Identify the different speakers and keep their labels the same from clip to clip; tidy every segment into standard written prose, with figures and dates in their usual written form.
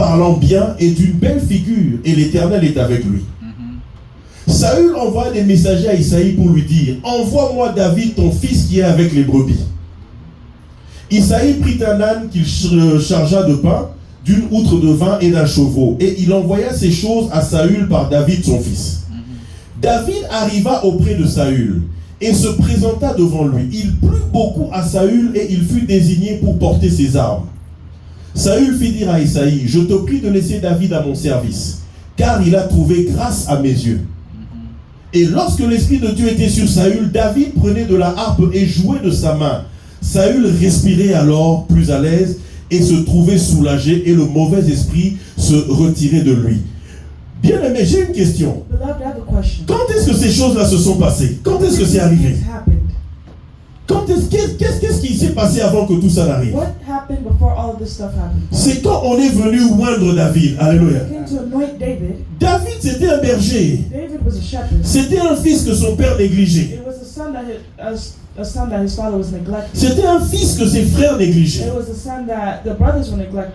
Speaker 1: parlant bien et d'une belle figure, et l'Éternel est avec lui. Saül envoie des messagers à Isaïe pour lui dire: envoie-moi David ton fils qui est avec les brebis. Isaïe prit un âne qu'il chargea de pain, d'une outre de vin et d'un chevreau, et il envoya ces choses à Saül par David son fils. David arriva auprès de Saül et se présenta devant lui. Il plut beaucoup à Saül et il fut désigné pour porter ses armes. Saül fit dire à Isaïe: je te prie de laisser David à mon service, car il a trouvé grâce à mes yeux. Et lorsque l'Esprit de Dieu était sur Saül, David prenait de la harpe et jouait de sa main. Saül respirait alors plus à l'aise et se trouvait soulagé, et le mauvais esprit se retirait de lui. Bien aimé, j'ai une question. Quand est-ce que ces choses-là se sont passées? Quand est-ce que c'est arrivé? Qu'est-ce qui s'est passé avant que tout ça n'arrive? C'est quand on est venu oindre David. Alléluia. David, c'était un berger. C'était un fils que son père négligeait. C'était un fils que ses frères négligeaient.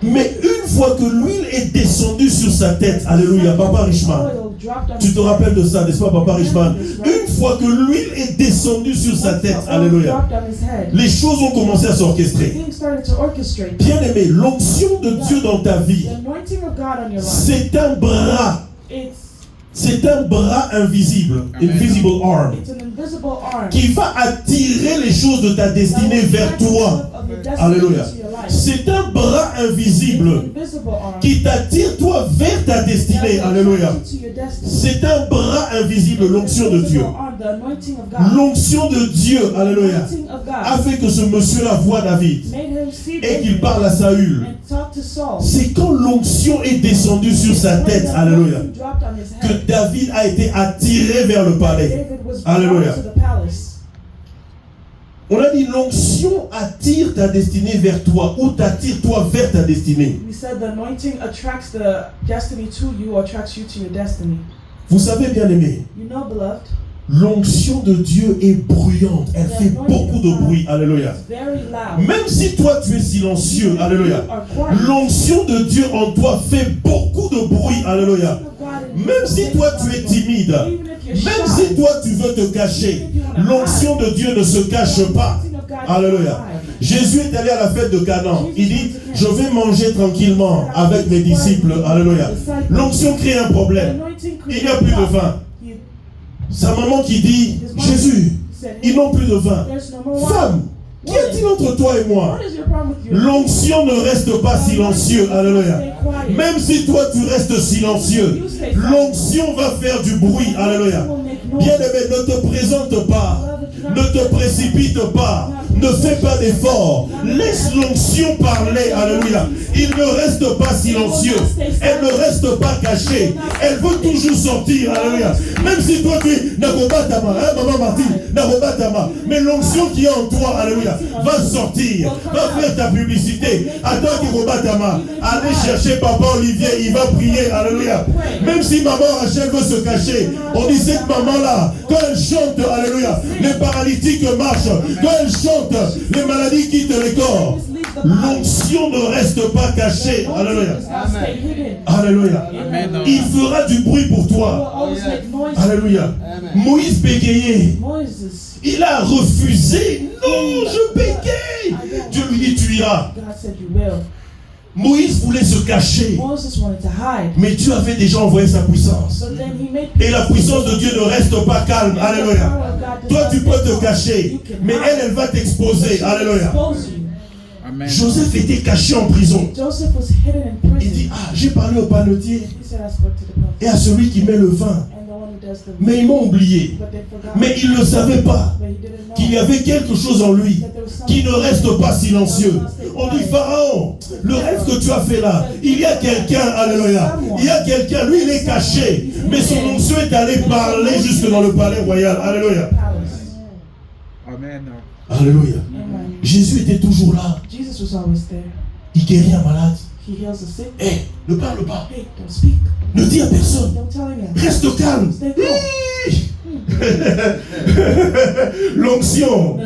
Speaker 1: Mais une fois que l'huile est descendue sur sa tête, alléluia, Papa Richman, tu te rappelles de ça, n'est-ce pas, Papa Richman? Une fois que l'huile est descendue sur sa tête, alléluia, les choses ont commencé à s'orchestrer. Bien aimé, l'onction de Dieu dans ta vie, c'est un bras. C'est un bras invisible, invisible arm, qui va attirer les choses de ta destinée vers toi. Alléluia. C'est un bras invisible qui t'attire toi vers ta destinée. Alléluia. C'est un bras invisible, l'onction de Dieu. L'onction de Dieu, alléluia, a fait que ce monsieur-là voit David et qu'il parle à Saül. C'est quand l'onction est descendue sur sa tête, alléluia, que David a été attiré vers le palais. Alléluia. On a dit l'onction attire ta destinée vers toi, ou t'attire toi vers ta destinée. Vous savez, bien aimé, l'onction de Dieu est bruyante. Elle fait beaucoup de bruit. Alléluia. Même si toi tu es silencieux. Alléluia. L'onction de Dieu en toi fait beaucoup de bruit. Alléluia. Même si toi tu es timide, même si toi tu veux te cacher, l'onction de Dieu ne se cache pas. Alléluia. Jésus est allé à la fête de Canaan. Il dit: je vais manger tranquillement avec mes disciples. Alléluia. L'onction crée un problème. Il n'y a plus de vin. Sa maman qui dit: Jésus, ils n'ont plus de vin. Femme, qu'y a-t-il entre toi et moi? L'onction ne reste pas silencieux. Alléluia. Même si toi tu restes silencieux, l'onction va faire du bruit. Alléluia. Bien-aimé, ne te présente pas, ne te précipite pas, ne fais pas d'effort. Laisse l'onction parler. Alléluia. Il ne reste pas silencieux. Elle ne reste pas cachée. Elle veut toujours sortir. Alléluia. Même si toi tu es Nagobatama, Maman Martine, Nagobatama, mais l'onction qui est en toi, alléluia, va sortir, va faire ta publicité. Attends Nagobatama, allez chercher Papa Olivier, il va prier. Alléluia. Même si Maman Rachel veut se cacher, on dit cette maman-là, quand elle chante, alléluia, les paralytiques marchent. Quand elle chante, les maladies quittent les corps. L'onction ne reste pas cachée. Alléluia. Alléluia. Il fera du bruit pour toi. Alléluia. Moïse bégayait. Il a refusé. Non, je bégaye. Dieu lui dit: tu iras. Moïse voulait se cacher, mais Dieu avait déjà envoyé sa puissance. Et la puissance de Dieu ne reste pas calme. Alléluia. Toi tu peux te cacher, mais elle va t'exposer. Alléluia. Joseph était caché en prison. Il dit: ah, j'ai parlé au panetier et à celui qui met le vin, mais ils m'ont oublié. Mais il ne savait pas qu'il y avait quelque chose en lui qui ne reste pas silencieux. On dit: Pharaon, le rêve que tu as fait là, il y a quelqu'un, alléluia, il y a quelqu'un, lui il est caché, mais son onction est allé parler jusque dans le palais royal. Alléluia.
Speaker 2: Amen.
Speaker 1: Alléluia. Jésus était toujours là. Il guérit un malade. Hey, ne parle pas. Ne dis à personne. Reste calme. L'onction,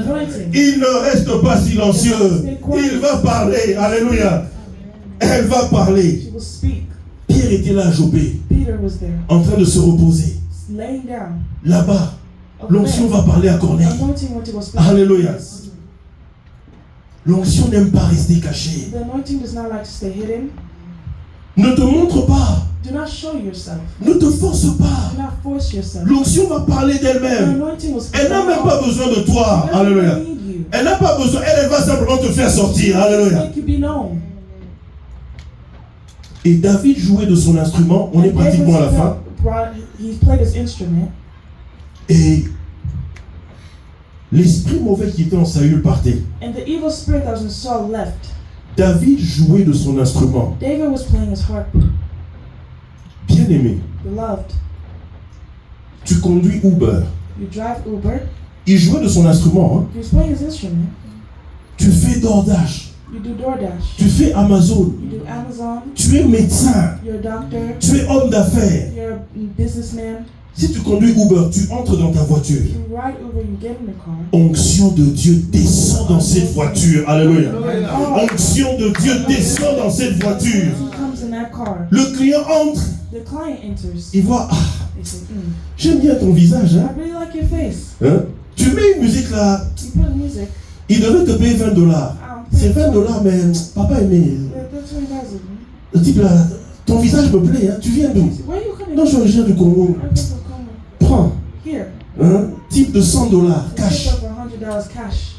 Speaker 1: il ne reste pas silencieux. Il va parler. Alléluia. Elle va parler. Pierre était là à Jopé,
Speaker 3: Peter was there,
Speaker 1: en train de se reposer.
Speaker 3: laying down.
Speaker 1: Là-bas, l'onction va parler à Corneille.
Speaker 3: Anointing what was speaking.
Speaker 1: Alléluia. L'onction n'aime pas rester cachée.
Speaker 3: The anointing does not like to stay hidden.
Speaker 1: Ne te montre pas.
Speaker 3: Do not show yourself.
Speaker 1: Ne te force pas.
Speaker 3: Do not force yourself.
Speaker 1: L'onction va parler
Speaker 3: The
Speaker 1: d'elle-même.
Speaker 3: anointing was
Speaker 1: Elle n'a même pas besoin de toi. Alléluia. Elle n'a pas besoin. Elle va simplement te faire sortir. Alléluia.
Speaker 3: Make you be known.
Speaker 1: Et David jouait de son instrument. On est pratiquement à la fin.
Speaker 3: He played his instrument.
Speaker 1: Et l'esprit mauvais qui était en Saül partait.
Speaker 3: And the evil spirit that was in Saul left.
Speaker 1: David jouait de son instrument.
Speaker 3: David was playing his harp.
Speaker 1: Bien aimé.
Speaker 3: Beloved.
Speaker 1: Tu conduis Uber.
Speaker 3: You drive Uber.
Speaker 1: Il jouait de son instrument. Hein.
Speaker 3: He was playing his instrument.
Speaker 1: Tu fais DoorDash.
Speaker 3: You do DoorDash.
Speaker 1: Tu fais Amazon.
Speaker 3: You do Amazon.
Speaker 1: Tu es médecin.
Speaker 3: You're a doctor.
Speaker 1: Tu es homme d'affaires.
Speaker 3: You're a businessman.
Speaker 1: Si tu conduis Uber, tu entres dans ta voiture.
Speaker 3: You ride Uber, you get in the car.
Speaker 1: Onction de Dieu descend dans cette voiture. Alléluia. Onction de Dieu descend dans cette voiture.
Speaker 3: Comes in that car.
Speaker 1: Le client entre.
Speaker 3: The client enters.
Speaker 1: Il voit, ah,
Speaker 3: They say,
Speaker 1: j'aime bien ton visage. Hein?
Speaker 3: I really like your face.
Speaker 1: Hein? Tu mets une musique là.
Speaker 3: You put music.
Speaker 1: Il devait te payer $20. C'est $20, mais papa aimé.
Speaker 3: That's what he does.
Speaker 1: Le type là, ton visage me plaît. Hein? Tu viens d'où?
Speaker 3: Where you coming
Speaker 1: Non, je suis originaire du Congo.
Speaker 3: from? I'm from Congo.
Speaker 1: Prends.
Speaker 3: Here.
Speaker 1: Hein? Type de $100, cash.
Speaker 3: Pick up $100 cash.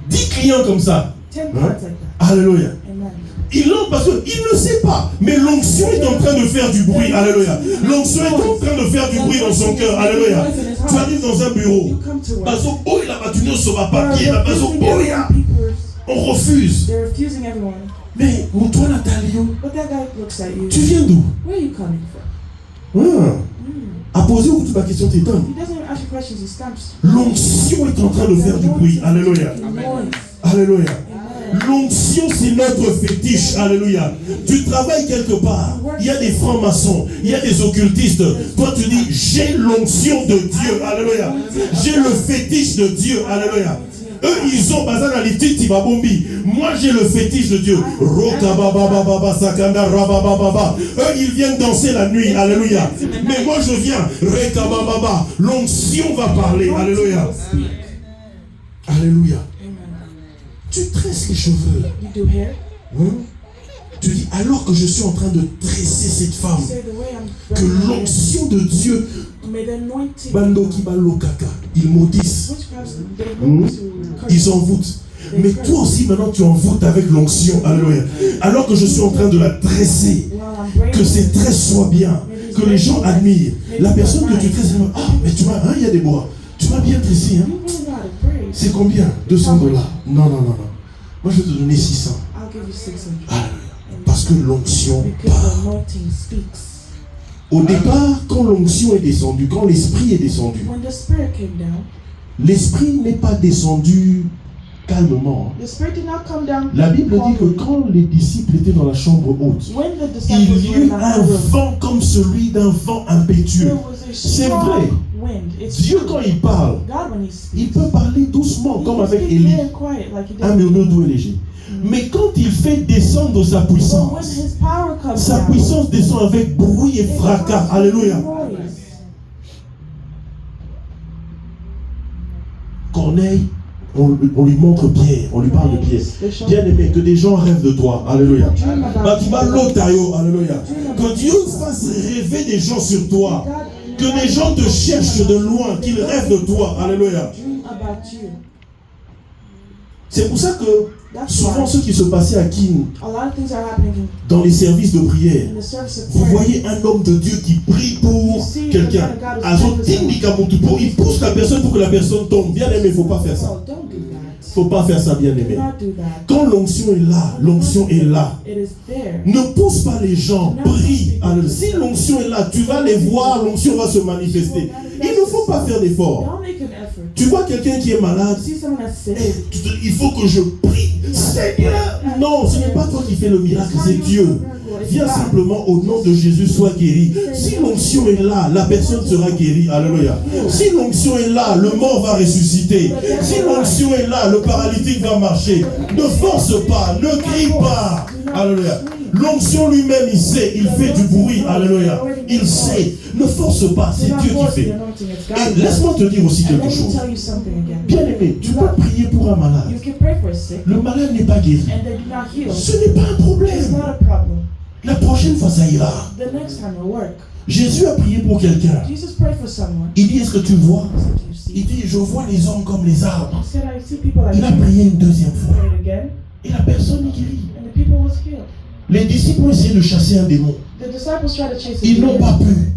Speaker 1: 10 clients comme ça.
Speaker 3: 10
Speaker 1: Hein?
Speaker 3: cards like that.
Speaker 1: Alléluia.
Speaker 3: Amen.
Speaker 1: Il entre parce qu'il ne sait pas. Mais l'onction est en train de faire du bruit. Alléluia. L'onction est en train de faire du bruit dans son cœur. Alléluia. Tu arrives dans un bureau.
Speaker 3: You come to work.
Speaker 1: Bazo boy là-bas, tu ne sauras pas qui est
Speaker 3: They're
Speaker 1: là. Bazo
Speaker 3: refusing
Speaker 1: boy là.
Speaker 3: everyone, people.
Speaker 1: On refuse.
Speaker 3: They're refusing everyone.
Speaker 1: Mais toi Natalio,
Speaker 3: But that guy looks at you.
Speaker 1: tu viens d'où?
Speaker 3: Where are you coming from?
Speaker 1: À poser ou toute ma question t'étonne.
Speaker 3: He doesn't even ask you questions, he stamps.
Speaker 1: L'onction est en train de faire du bruit. Alléluia.
Speaker 3: Noise.
Speaker 1: Alléluia. L'onction, c'est notre fétiche. Alléluia. Tu travailles quelque part. Il y a des francs-maçons. Il y a des occultistes. Toi, tu dis, j'ai l'onction de Dieu. Alléluia. J'ai le fétiche de Dieu. Alléluia. Eux, ils ont bazan alititi babombi. Moi, j'ai le fétiche de Dieu. Roka baba baba sakanda rababa baba. Eux, ils viennent danser la nuit. Alléluia. Mais moi, je viens. Reka baba. L'onction va parler. Alléluia. Alléluia. Tu tresses les cheveux.
Speaker 3: You do hair.
Speaker 1: Hein? Tu dis, alors que je suis en train de tresser cette femme,
Speaker 3: Say the way I'm
Speaker 1: que l'onction de Dieu,
Speaker 3: may the anointing.
Speaker 1: Bando Kibalo Kaka, ils maudissent,
Speaker 3: Witchcrafts, they look to curse.
Speaker 1: ils envoûtent. Mais toi aussi maintenant tu envoûtes avec l'onction. Alléluia. Alors que je suis en train de la tresser,
Speaker 3: While I'm braiding
Speaker 1: que ces tresses soient bien, que les gens admirent. La personne que tu tresses, elle va, ah, mais tu m'as, hein, il y a des bois. Tu m'as bien tressé, hein.
Speaker 3: You really know how to braid.
Speaker 1: C'est combien? $200. Non. Moi je vais te donner 600.
Speaker 3: I'll give you 600.
Speaker 1: Alléluia. Parce que l'onction
Speaker 3: Because
Speaker 1: parle.
Speaker 3: the anointing speaks.
Speaker 1: Au départ, quand l'onction est descendue, quand l'esprit est descendu,
Speaker 3: When the spirit came down,
Speaker 1: l'esprit n'est pas descendu calmement.
Speaker 3: the spirit did not come down.
Speaker 1: La Bible dit que
Speaker 3: calmly.
Speaker 1: quand les disciples étaient dans la chambre haute,
Speaker 3: When the
Speaker 1: il
Speaker 3: disciples
Speaker 1: y
Speaker 3: were in
Speaker 1: eut
Speaker 3: the
Speaker 1: un
Speaker 3: room,
Speaker 1: vent comme celui d'un vent impétueux.
Speaker 3: there was a
Speaker 1: C'est
Speaker 3: strong
Speaker 1: vrai.
Speaker 3: wind. It's
Speaker 1: Dieu,
Speaker 3: true.
Speaker 1: quand il parle,
Speaker 3: God, when he
Speaker 1: il
Speaker 3: speaks,
Speaker 1: peut parler doucement,
Speaker 3: he
Speaker 1: comme
Speaker 3: can
Speaker 1: avec
Speaker 3: speak
Speaker 1: Élie.
Speaker 3: very quiet, like he did.
Speaker 1: Un murmure doux et léger. Mais quand il fait descendre sa
Speaker 3: But when
Speaker 1: puissance,
Speaker 3: his power comes
Speaker 1: sa
Speaker 3: down,
Speaker 1: puissance descend avec bruit et
Speaker 3: it
Speaker 1: fracas.
Speaker 3: comes with
Speaker 1: Alléluia.
Speaker 3: noise.
Speaker 1: Corneille, on lui montre Pierre, on lui parle de Pierre. Bien aimé, que des gens rêvent de toi. Alléluia.
Speaker 3: Dream about
Speaker 1: Batiba
Speaker 3: you.
Speaker 1: Lotayo, alléluia. Que Dieu fasse rêver des gens sur toi. Que les gens te cherchent de loin, qu'ils rêvent de toi. Alléluia.
Speaker 3: Dream about you.
Speaker 1: C'est pour ça que souvent ce qui se passait à Kin,
Speaker 3: A lot of things are happening
Speaker 1: dans les services de prière,
Speaker 3: in the service of
Speaker 1: vous
Speaker 3: prayer.
Speaker 1: voyez un homme de Dieu qui prie pour quelqu'un. Il pousse la personne pour que la personne tombe. Bien aimé, il ne faut pas faire ça.
Speaker 3: Oh, don't do that.
Speaker 1: Il ne faut pas faire ça, bien
Speaker 3: Do
Speaker 1: aimé.
Speaker 3: not do that.
Speaker 1: Quand l'onction est là, l'onction est là.
Speaker 3: It is there.
Speaker 1: Ne pousse pas les gens, prie. Alors, si l'onction est là, tu vas les voir, l'onction va se manifester. Il ne faut pas faire d'effort.
Speaker 3: Don't make an effort.
Speaker 1: Tu vois quelqu'un qui est malade,
Speaker 3: You see someone that's sick.
Speaker 1: il faut que je prie. Seigneur, non, ce n'est pas toi qui fais le miracle, c'est Dieu. Viens simplement au nom de Jésus, sois guéri. Si l'onction est là, la personne sera guérie. Alléluia. Si l'onction est là, le mort va ressusciter. Si l'onction est là, le paralytique va marcher. Ne force pas, ne crie pas. Alléluia. L'onction lui-même, il sait, il fait du bruit. Alléluia. Il sait. Ne force pas, c'est Dieu qui fait. Et laisse-moi te dire aussi quelque chose. Bien aimé, tu peux prier pour un malade. Le malade n'est pas guéri. Ce n'est pas un problème. La prochaine fois, ça ira. Jésus a prié pour quelqu'un. Il dit, est-ce que tu vois? Il dit, je vois les hommes comme les arbres. Il a prié une deuxième fois. Et la personne est guérie. Les disciples ont essayé de chasser un démon. Ils n'ont pas pu.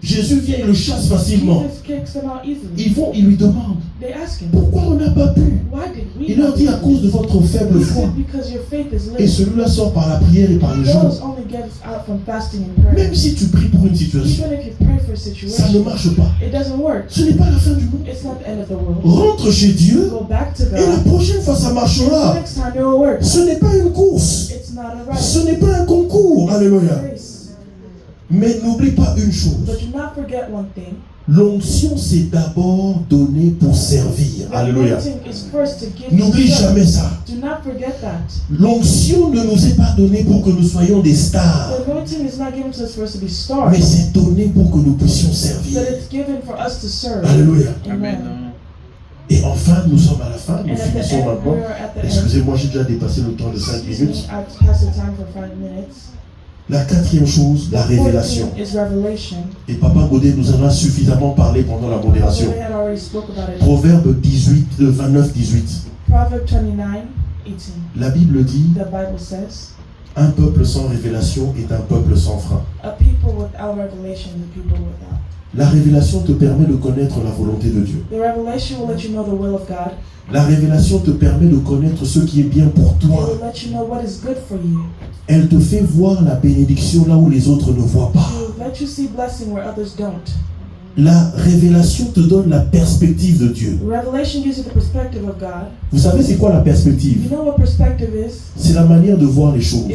Speaker 1: Jésus vient et le chasse facilement. Ils vont, ils lui demandent, pourquoi on n'a pas pu? Il leur dit, à cause de votre faible foi. Et celui-là sort par la prière et par le jeûne. Même si tu pries pour une situation, ça ne marche pas. Ce n'est pas la fin du monde. Rentre chez Dieu et la prochaine fois ça marchera. Ce n'est pas une course. Ce n'est pas un concours. Alléluia. Mais n'oublie pas une chose. L'onction c'est d'abord donné pour servir. Alléluia. N'oublie jamais ça. L'onction ne nous est pas donnée pour que nous soyons des stars. Mais c'est donné pour que nous puissions servir. Alléluia.
Speaker 2: Amen.
Speaker 1: Et enfin, nous sommes à la fin. Nous finissons maintenant. Excusez-moi, j'ai déjà dépassé le temps de 5 minutes. La quatrième chose, la révélation. Et Papa Godet nous en a suffisamment parlé pendant la modération. Proverbe 29-18. La Bible dit, un peuple sans révélation est un peuple sans frein. La révélation te permet de connaître la volonté de Dieu. La révélation te permet de connaître ce qui est bien pour toi. Elle te fait voir la bénédiction là où les autres ne voient pas. La révélation te donne la perspective de Dieu. Vous savez c'est quoi la perspective? C'est la manière de voir les choses.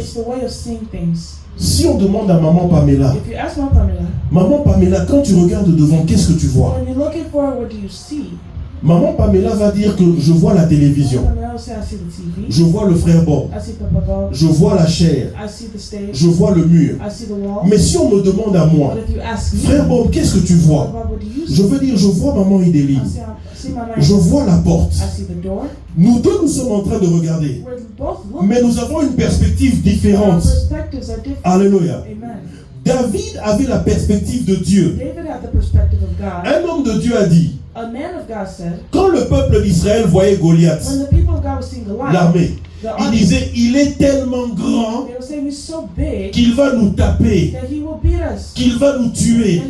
Speaker 1: Si on demande à maman Pamela, maman Pamela, quand tu regardes devant, qu'est-ce que tu vois? Maman Pamela va dire que je vois la télévision, je vois le frère Bob, je vois la chair, je vois le mur. Mais si on me demande à moi, frère Bob, qu'est-ce que tu vois? Je veux dire, je vois maman Idéline, je vois la porte. Nous deux, nous sommes en train de regarder, mais nous avons une perspective différente. Alléluia. David avait la perspective de Dieu. Un homme de Dieu a dit, quand le peuple d'Israël voyait Goliath, l'armée, il disait, il est tellement grand qu'il va nous taper, qu'il va nous tuer.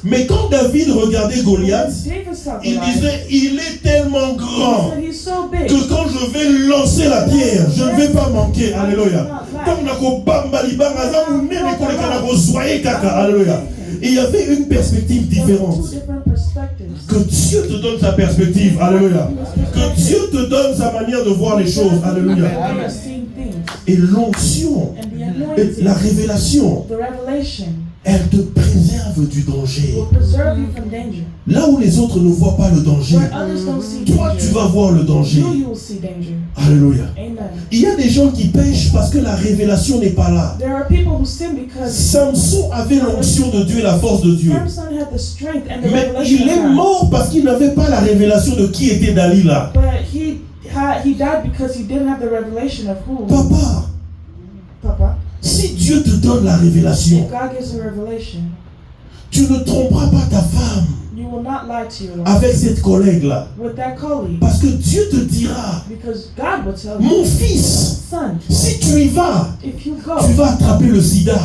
Speaker 1: Mais quand David regardait Goliath, il disait, il est tellement grand que quand je vais lancer la pierre, je ne vais pas manquer. Alléluia. Alléluia. Et il y avait une perspective différente. Que Dieu te donne sa perspective. Alléluia. Que Dieu te donne sa manière de voir les choses. Alléluia. Et l'onction, la révélation, elle te préserve du danger. Là où les autres ne voient pas le danger, toi tu vas voir le danger. Alléluia. Il y a des gens qui pêchent parce que la révélation n'est pas là. Samson avait l'onction de Dieu et la force de Dieu. Mais il est mort parce qu'il n'avait pas la révélation de qui était Dalila. Papa, si Dieu te donne la révélation, tu ne tromperas pas ta femme avec cette collègue-là. Parce que Dieu te dira, mon fils, si tu y vas, tu vas attraper le sida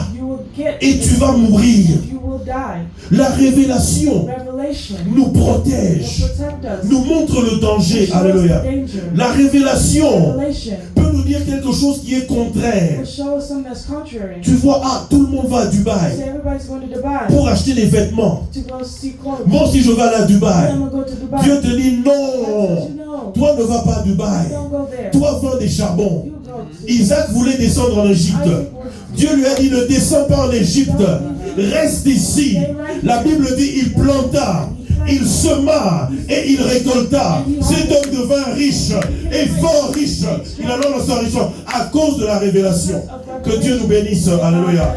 Speaker 1: et tu vas mourir. La révélation nous protège, nous montre le danger. Alléluia. La révélation peut nous dire quelque chose qui est contraire. Tu vois, ah, tout le monde va à Dubaï pour acheter des vêtements. Moi aussi je vais aller à Dubaï. Dieu te dit non, toi ne vas pas à Dubaï. Toi vends des charbons. Isaac voulait descendre en Égypte. Dieu lui a dit ne descends pas en Égypte. Reste ici. La Bible dit il planta il sema et il récolta. Cet homme devint riche et fort riche. Il a dans sa richesse à cause de la révélation. Que Dieu nous bénisse. Alléluia.